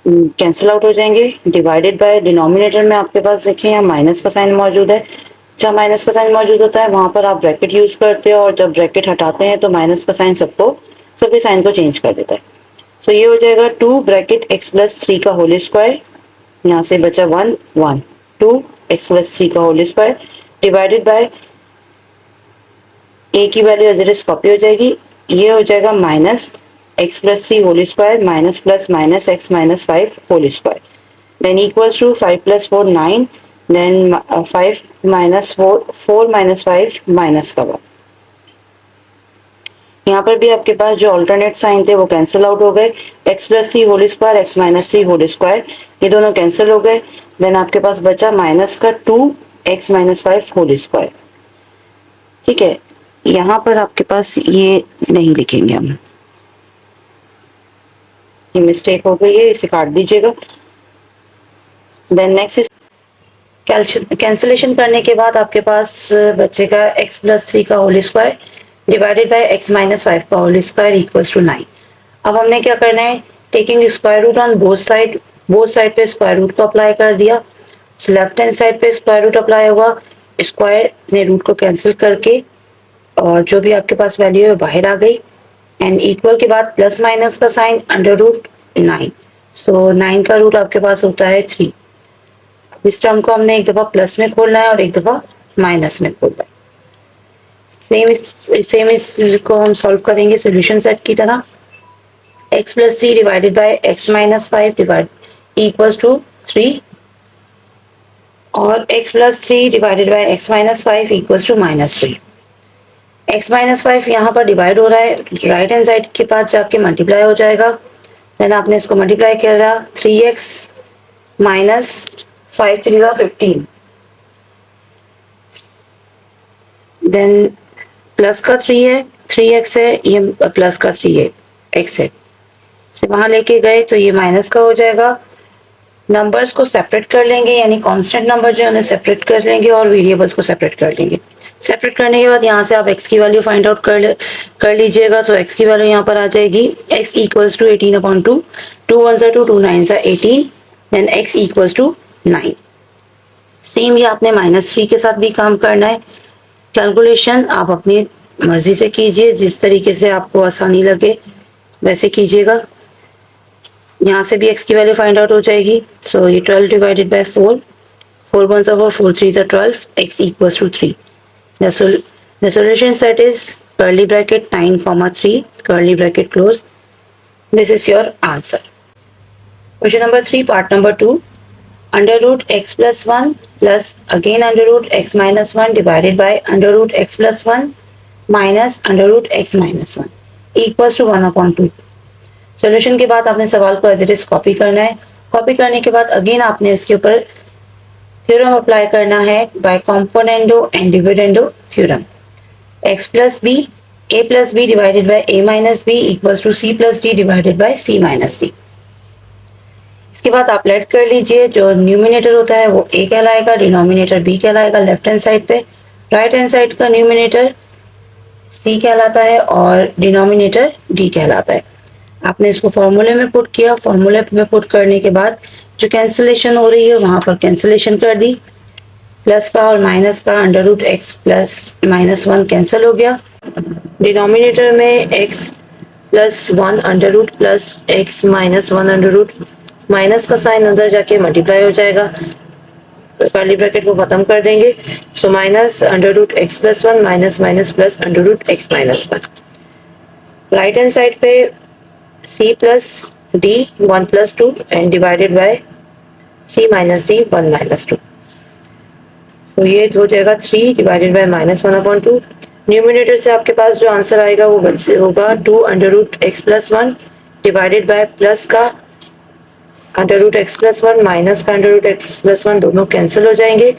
cancel out हो जाएंगे। डिवाइडेड बाय डिनोमिनेटर में आपके पास देखें यहाँ माइनस का साइन मौजूद है। जहाँ माइनस का साइन मौजूद होता है वहां पर आप ब्रैकेट यूज करते हो और जब ब्रैकेट हटाते हैं तो माइनस का साइन सभी साइन को चेंज कर देता है। सो ये हो जाएगा 2 ब्रैकेट x प्लस 3 का होल स्क्वायर, यहाँ से बचा 1 1 2 x प्लस 3 का whole square divided by a की value as it is copy हो जाएगी, ये हो जाएगा minus x plus 3 whole square minus plus minus x minus 5 whole square. Then equals to 5 plus 4 9. Then 5 minus 4 minus 5 minus का 1. यहाँ पर भी आपके पास जो ऑल्टरनेट साइन थे वो कैंसिल आउट हो गए. x plus 3 whole square x minus 3 whole square ये दोनों कैंसिल हो गए. देन आपके पास बचा माइनस का 2 x माइनस 5 होल स्क्वायर. ठीक है, यहाँ पर आपके पास ये नहीं लिखेंगे हम, ये मिस्टेक हो गई है, इसे काट दीजिएगा. देन नेक्स्ट कैंसिलेशन करने के बाद आपके पास बचेगा x प्लस 3 का whole square divided by x minus 5 का होल स्क्वायर इक्वल्स टू 9. अब हमने क्या करना है, taking square root on both side पे स्क्वायर रूट को अप्लाई कर दिया. सो लेफ्ट हैंड साइड पे स्क्वायर रूट अप्लाई हुआ, स्क्वायर ने रूट को कैंसिल करके और जो भी आपके पास वैल्यू है बाहर आ गई. एंड इक्वल के बाद प्लस माइनस का साइन अंडर रूट 9. सो 9 का रूट आपके पास होता है 3. इस टर्म को हमने एक दफा प्लस में खोलना है और एक दफा माइनस में खोलना है. सेम इसको हम सॉल्व करेंगे सॉल्यूशन सेट की तरह. x plus 3 divided by x minus 5 divide equals to 3 और x plus 3 divided by x minus 5 equals to minus 3. x minus 5 यहाँ पर डिवाइड हो रहा है, राइट हैंड साइड के पास जाके मल्टीप्लाई हो जाएगा. देन आपने इसको मल्टीप्लाई किया 3x माइनस 5 3 15. देन प्लस का 3 है, 3x है, ये प्लस का 3 है, x है, से वहां लेके गए तो ये माइनस का हो जाएगा. नंबर्स को सेपरेट कर लेंगे, यानी कांस्टेंट नंबर जो है उन्हें सेपरेट कर लेंगे और वेरिएबल्स को सेपरेट कर लेंगे. सेपरेट करने के बाद यहाँ से आप x की वैल्यू फाइंड आउट कर लीजिएगा. तो x की वैल्यू यहाँ पर आ जाएगी x equals to 18/2. 2 1 2 2 9 18. Then x equals to 9. Same ये आपने -3 के साथ भी काम करना है. कैलकुलेशन आप अपनी मर्जी से कीजिए, जिस तरीके से आपको आसानी लगे वैसे कीजिएगा. यहाँ से भी x की वैल्यू फाइंड आउट हो जाएगी. सो ये 12 divided by 4, 4 1 4 4 3 12, x equals to 3. The solution set is curly bracket 9 3 curly bracket close. This is your answer. Question number 3 part number 2. Under root x plus 1 plus again under root x minus 1 divided by under root x plus 1 minus under root x minus 1 equals to 1/2. Solution के बाद आपने सवाल को एज इट इज कॉपी करना है. कॉपी करने के बाद अगेन आपने इसके ऊपर थ्योरम अप्लाई करना है by componendo and dividendo theorem. x plus b a plus b divided by a minus b equals to c plus d divided by c minus d. इसके बाद आप लेट कर लीजिए, जो न्यूमिनेटर होता है वो a कहलाएगा, डिनोमिनेटर b कहलाएगा लेफ्ट हैंड साइड पे. राइट हैंड साइड का न्यूमिनेटर c कहलाता है और डिनोमिनेटर d कहलाता है. आपने इसको फॉर्मूले में पुट किया. फॉर्मूले में पुट करने के बाद जो कैंसिलेशन हो रही है वहां पर कैंसिलेशन कर दी. प्लस का और माइनस का under root x plus minus 1 cancel हो गया. डिनोमिनेटर में x plus 1 under root plus x minus 1 under root, minus का साइन अंदर जाके मल्टीप्लाई हो जाएगा. कर्ली ब्रैकेट को खत्म कर देंगे. So minus under root x plus 1 minus minus plus under root x minus 1. Right hand side पे c प्लस d 1 प्लस 2 and divided by c minus d 1 minus 2. तो ये हो जाएगा 3 डिवाइडेड बाय -1/2. न्यूमिनेटर से आपके पास जो आंसर आएगा वो होगा 2 under root x plus 1 divided by plus का under root x plus 1 minus का अंडर रूट एक्स प्लस 1, दोनों कैंसिल हो जाएंगे.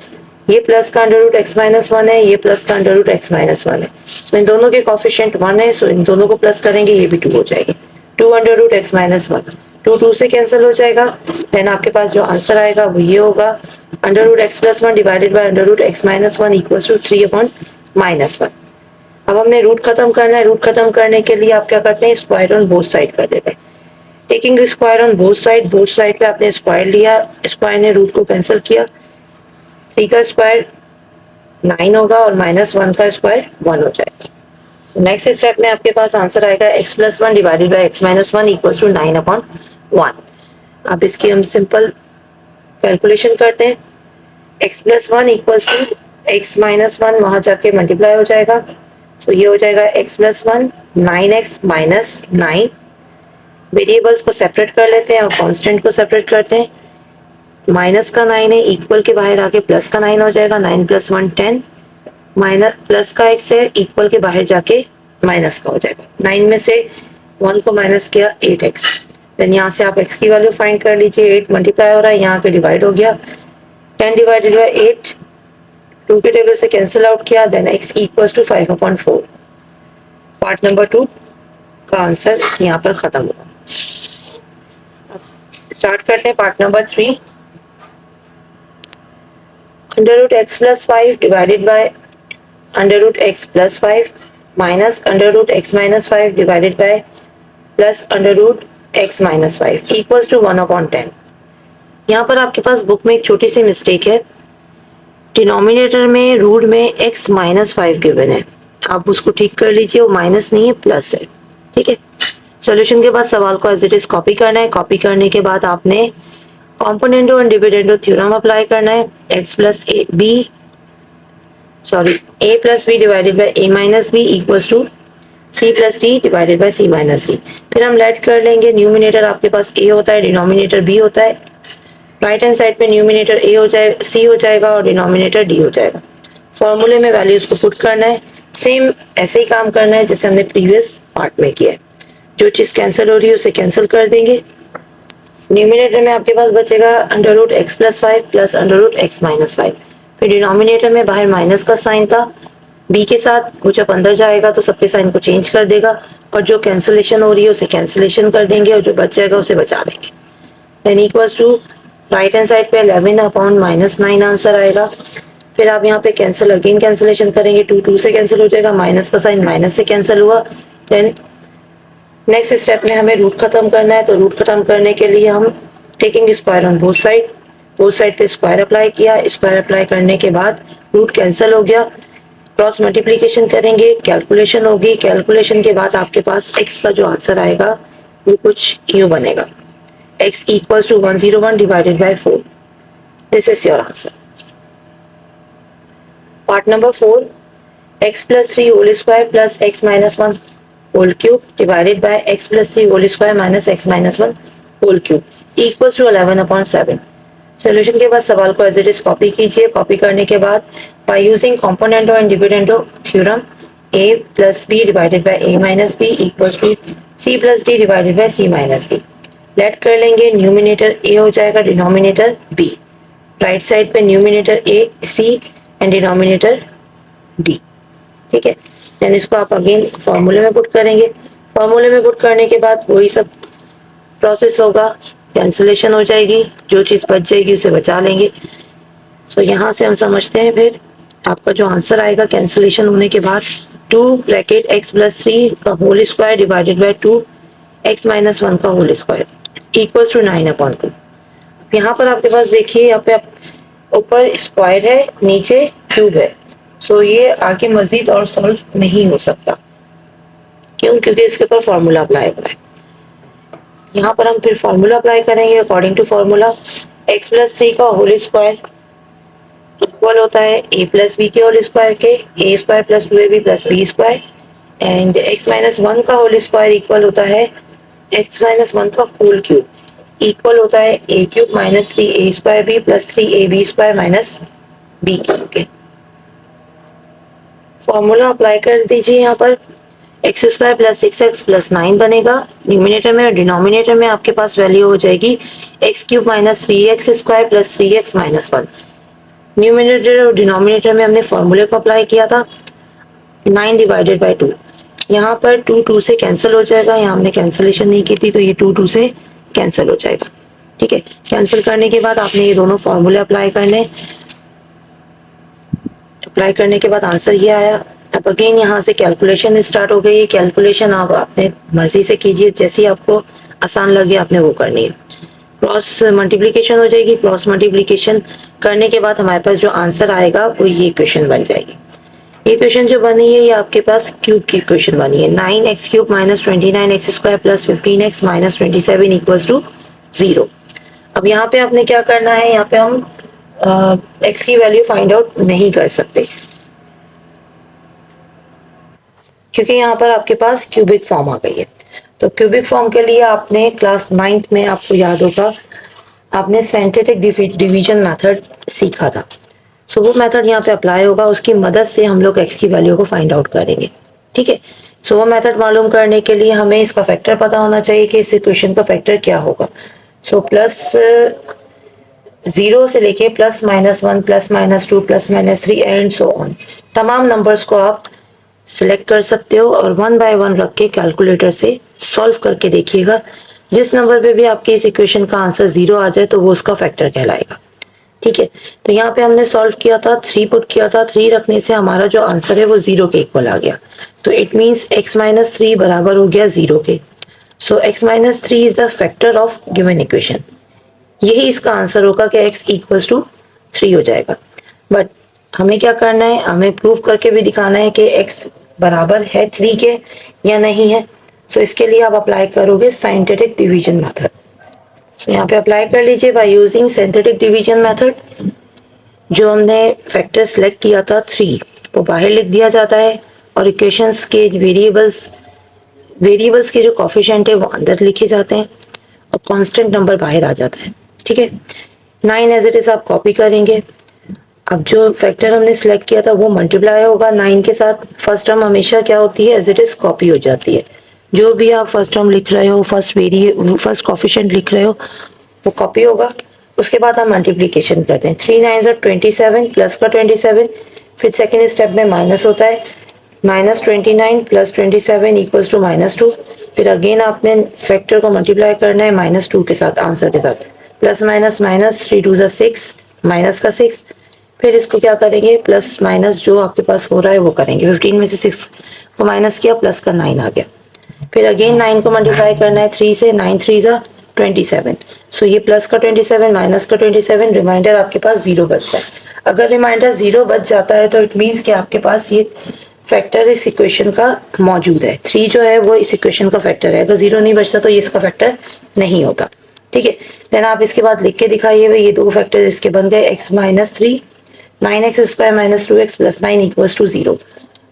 ये प्लस का अंडर रूट एक्स माइनस 1 है, ये प्लस का अंडर रूट एक्स माइनस 1 है. तो इन दोनों के कोफिशिएंट 1 है, सो इन दोनों को प्लस करेंगे, ये भी 2 हो जाएंगे. 2 अंडर रूट एक्स माइनस 1, 2 से कैंसिल हो जाएगा. देन आपके पास जो आंसर आएगा वो ये होगा under root x plus 1 divided by under root x minus 1 equals to 3/-1. अब हमने रूट खत्म करना है. रूट खत्म करने के लिए आप क्या करते हैं, स्क्वायर ऑन बोथ साइड कर देते हैं. Taking square on both side पे आपने स्क्वायर लिया, स्क्वायर ने रूट को कैंसिल किया. 3 का स्क्वायर 9 होगा और -1 का स्क्वायर 1 हो जाएगा. नेक्स्ट स्टेप में आपके पास आंसर आएगा x plus 1 divided by x minus 1 equals to 9/1. अब इसकी हम सिंपल कैलकुलेशन करते हैं. x plus 1 equals to x minus 1 वहां जाके मल्टीप्लाई हो जाएगा. सो ये हो जाएगा x plus 1 9x minus 9 variables को सेपरेट कर लेते हैं और कांस्टेंट को सेपरेट करते हैं। माइनस का 9 है, इक्वल के बाहर आके प्लस का 9 हो जाएगा, 9 + 1 10, माइनस प्लस का x है, इक्वल के बाहर जाके माइनस का हो जाएगा। 9 में से 1 को माइनस किया 8x, देन यहाँ से आप x की वैल्यू फाइंड कर लीजिए। 8 मल्टीप्लाई हो रहा है, यहाँ के डिवाइड हो गया, 10 डिवाइडेड बाई 8, 2 के टेबल से कैंसिल आउट किया, then x equals to 5/4। Part number 2 का आंसर यहाँ पर खत्म हुआ। स्टार्ट करते हैं part number 3। √x + 5 divided by √x + 5 minus √x - 5 divided by plus √x - 5 equals to 1/10। यहाँ पर आपके पास बुक में एक छोटी सी मिस्टेक है, डिनोमिनेटर में रूट में x - 5 गिवन है, आप उसको ठीक कर लीजिए, वो माइनस नहीं है प्लस है। ठीक है, सॉल्यूशन के बाद सवाल को एज इट इज कॉपी करना है। कॉपी करने के बाद आपने componendo and dividendo theorem apply करना है। a + b divided by a - b equals to c + d divided by c - d। फिर हम लेट कर लेंगे, न्यूमिनेटर आपके पास a होता है, डिनोमिनेटर b होता है। राइट हैंड साइड पे न्यूमिनेटर a हो जाएगा, c हो जाएगा और डिनोमिनेटर d हो जाएगा। फॉर्मूले में वैल्यूज को पुट करना है, सेम ऐसे ही काम करना है जैसे हमने प्रीवियस पार्ट में किया है। जो चीज कैंसिल हो रही है उसे कैंसिल कर देंगे। न्यूमिनेटर में आपके पास बचेगा √x + 5 प्लस √x - 5। फिर डिनोमिनेटर में बाहर माइनस का साइन था b के साथ, वो जब अंदर जाएगा तो सबके साइन को चेंज कर देगा और जो कैंसिलेशन हो रही है उसे कैंसिलेशन कर देंगे और जो बच जाएगा उसे बचा लेंगे। Then equals to right hand side पे 11/-9 आंसर आएगा। फिर आप यहाँ पे कैंसिल अगेन कैंसिलेशन करेंगे, 2 से कैंसिल हो जाएगा, माइनस का साइन माइनस से कैंसिल हुआ। देन नेक्स्ट स्टेप में हमें रूट खत्म करना है, तो रूट खत्म करने के लिए हम taking square on both side पे स्क्वायर अप्लाई किया। स्क्वायर अप्लाई करने के बाद रूट कैंसिल हो गया, क्रॉस मल्टीप्लीकेशन करेंगे, कैलकुलेशन होगी। कैलकुलेशन के बाद आपके पास x का जो आंसर आएगा वो कुछ यूं बनेगा, x equals to 101 divided by 4। This is your answer. Part number 4, x + 3 whole square plus x - 1 whole cube divided by x + 3 whole square minus x - 1 whole cube equals to 11/7। Solution के बाद सवाल को एज इट इज कॉपी कीजिए। कॉपी करने के बाद by using componendo and dividendo theorem a + b divided by a - b equals to c + d divided by c - d। Let कर लेंगे, न्यूमिनेटर a हो जाएगा, डिनोमिनेटर b। राइट साइड पे numerator a c and denominator d। ठीक है, देन इसको आप अगेन फॉर्मूले में पुट करेंगे। फॉर्मूले में पुट करने के बाद वही सब प्रोसेस होगा, कैंसिलेशन हो जाएगी, जो चीज़ बच जाएगी उसे बचा लेंगे। सो यहाँ से हम समझते हैं फिर आपका जो आंसर आएगा कैंसिलेशन होने के बाद 2 ब्रैकेट x + 3 का whole square divided by 2 x - 1 का होल स्क्वायर इक्वल्स टू 9/2। यहाँ पर आपके पास देखिए, यहाँ पे ऊपर स्क्वायर है, नीचे क्यूब है, सो ये आगे मजीद और सॉल्व नहीं हो सकता। क्यों? क्योंकि इसके ऊपर फॉर्मूला अप्लाई हो रहा है। यहाँ पर हम फिर फॉर्मूला अप्लाई करेंगे। अकॉर्डिंग टू फॉर्मूला x + 3 का होल स्क्वायर इक्वल होता है a + b के होल स्क्वायर के, a² + 2ab + b square, and x - 1 का होल स्क्वायर इक्वल होता है x - 1 का होल क्यूब इक्वल होता है a³ - 3a²b + 3ab² - b cube के। फॉर्मूला अप्लाई कर दीजिए। यहाँ पर x² + 6x + 9 बनेगा न्यूमिनेटर में, और डिनोमिनेटर में आपके पास वैल्यू हो जाएगी x³ - 3x² + 3x - 1। न्यूमिनेटर और डिनोमिनेटर में हमने फॉर्मूले को अप्लाई किया था 9 डिवाइडेड बाय 2। यहाँ पर 2 से कैंसिल हो जाएगा, यहाँ हमने कैंसिलेशन नहीं की थी तो ये 2 से कैंसिल हो जाएगा। ठीक है, कैंसिल करने के बाद आपने ये दोनों फॉर्मूले अप्लाई करने, अप्लाई करने के बाद आंसर ये आया। अब अगेन यहाँ से कैलकुलेशन स्टार्ट हो गई। कैलकुलेशन आप अपने मर्जी से कीजिए, जैसी आपको आसान लगे आपने वो करनी है। क्रॉस मल्टीप्लिकेशन हो जाएगी, क्रॉस मल्टीप्लिकेशन करने के बाद हमारे पास जो आंसर आएगा वो ये इक्वेशन बन जाएगी। ये इक्वेशन जो बनी है ये आपके पास क्यूब की इक्वेशन बनी है, 9x³ - 29x² + 15x - 27 equals to 0। अब यहाँ पे आपने क्या करना है, यहाँ पे हम x की वैल्यू फाइंड आउट नहीं कर सकते क्योंकि यहाँ पर आपके पास क्यूबिक फॉर्म आ गई है। तो क्यूबिक फॉर्म के लिए आपने क्लास 9th में, आपको याद होगा, आपने सिंथेटिक डिवीजन मेथड सीखा था। सो वो मेथड यहाँ पे अप्लाई होगा, उसकी मदद से हम लोग x की वैल्यू को फाइंड आउट करेंगे। ठीक है, सो वो मेथड मालूम करने के लिए हमें इसका फैक्टर पता होना चाहिए कि इस इक्वेशन का फैक्टर क्या होगा। सो प्लस 0 से लेके +-1 +-2 +-3 एंड सो ऑन, तमाम नंबर्स को आप सिलेक्ट कर सकते हो और 1 बाय 1 रख के कैलकुलेटर से सॉल्व करके देखिएगा। जिस नंबर पे भी आपके इस इक्वेशन का आंसर 0 आ जाए तो वो उसका फैक्टर कहलाएगा। ठीक है, तो यहाँ पे हमने सॉल्व किया था, 3 पुट किया था, 3 रखने से हमारा जो आंसर है वो 0 के इक्वल आ गया। तो इट मीन्स x-3 बराबर हो गया 0 के। सो x-3 is the factor of given equation. यही इसका आंसर होगा कि x इक्वल्स टू 3 हो जाएगा। बट हमें क्या करना है, हमें प्रूव करके भी दिखाना है कि x बराबर है 3 के या नहीं है। सो इसके लिए आप अप्लाई करोगे सिंथेटिक डिवीजन मेथड। सो यहाँ पे अप्लाई कर लीजिए by using synthetic division method. जो हमने फैक्टर सेलेक्ट किया था 3 वो बाहर लिख दिया जाता है और इक्वेशंस के वेरिएबल्स के जो कोफिशिएंट है वो अंदर लिखे जाते हैं और कांस्टेंट नंबर बाहर आ जाता है। ठीक है, 9 एज इट इज आप कॉपी करेंगे। अब जो फैक्टर हमने सेलेक्ट किया था वो मल्टीप्लाई होगा 9 के साथ। फर्स्ट टर्म हमेशा क्या होती है, एज इट इज कॉपी हो जाती है। जो भी आप फर्स्ट टर्म लिख रहे हो, फर्स्ट कोफिशिएंट लिख रहे हो, वो कॉपी होगा। उसके बाद हम मल्टीप्लीकेशन करते हैं। 3 9 27 प्लस का 27, फिर सेकेंड स्टेप में माइनस होता है, -29 + 27 इक्वल्स टू -2। फिर अगेन आपने फैक्टर को मल्टीप्लाई करना है -2 के साथ, आंसर के साथ, प्लस माइनस माइनस 3 2 6, माइनस का 6। फिर इसको क्या करेंगे, प्लस माइनस जो आपके पास हो रहा है वो करेंगे। 15 में से 6 को माइनस किया, प्लस का 9 आ गया। फिर अगेन 9 को मल्टीप्लाई करना है 3 से, 9 3 27। सो ये प्लस का 27 माइनस का 27, रिमाइंडर आपके पास 0 बचता है। अगर रिमाइंडर 0 बच जाता है तो इट मीन्स कि आपके पास ये फैक्टर इस इक्वेशन का मौजूद है। 3 जो है वो इस इक्वेशन का फैक्टर है। अगर 0 नहीं बचता तो ये इसका फैक्टर नहीं होता। ठीक है, देन आप इसके बाद लिख के दिखाइए भाई, ये दो फैक्टर इसके बन गए, x-3 9x² - 2x + 9 equals to 0।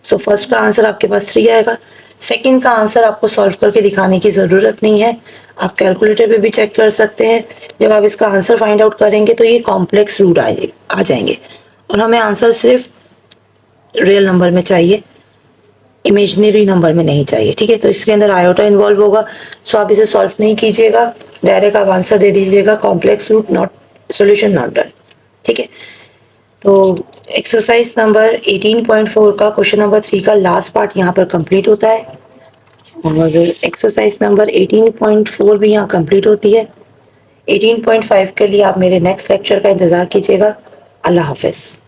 So first का आंसर आपके पास 3 आएगा। सेकंड का आंसर आपको सॉल्व करके दिखाने की ज़रूरत नहीं है, आप कैलकुलेटर पे भी चेक कर सकते हैं। जब आप इसका आंसर फाइंड आउट करेंगे तो ये कॉम्प्लेक्स रूट आ जाएंगे और हमें आंसर सिर्फ रियल नंबर में चाहिए, इमेजिनरी नंबर में नहीं चाहिए। ठीक है, तो इसके अंदर आयोटा इन्वॉल्व होगा। सो आप इसे सॉल्व नहीं कीजिएगा, डायरेक्ट आप आंसर दे दीजिएगा, complex root not, solution not done. ठीक है, तो एक्सरसाइज नंबर 18.4 का क्वेश्चन नंबर 3 का लास्ट पार्ट यहाँ पर कंप्लीट होता है और एक्सरसाइज नंबर 18.4 भी यहाँ कंप्लीट होती है। 18.5 के लिए आप मेरे नेक्स्ट लेक्चर का इंतज़ार कीजिएगा। अल्लाह हाफिज़।